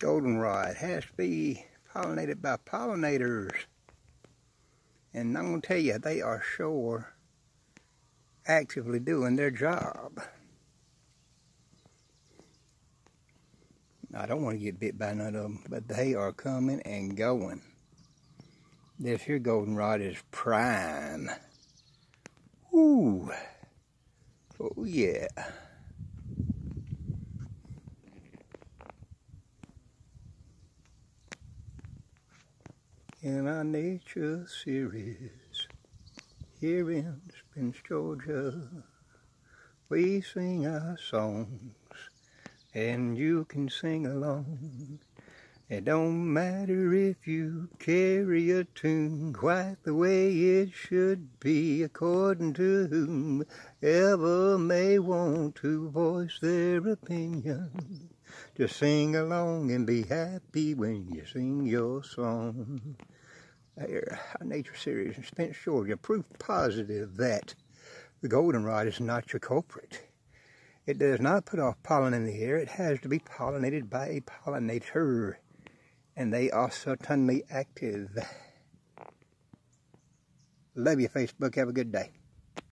Goldenrod has to be pollinated by pollinators. And I'm going to tell you, they are sure actively doing their job. I don't want to get bit by none of them, but they are coming and going. This here goldenrod is prime. Ooh. Oh yeah. In our nature series, here in Spence, Georgia, we sing our songs, and you can sing along. It don't matter if you carry a tune quite the way it should be, according to whomever may want to voice their opinion. Just sing along and be happy when you sing your song. There, our nature series in Spence, Georgia, proof positive that the goldenrod is not your culprit. It does not put off pollen in the air. It has to be pollinated by a pollinator. And they are certainly active. Love you, Facebook. Have a good day.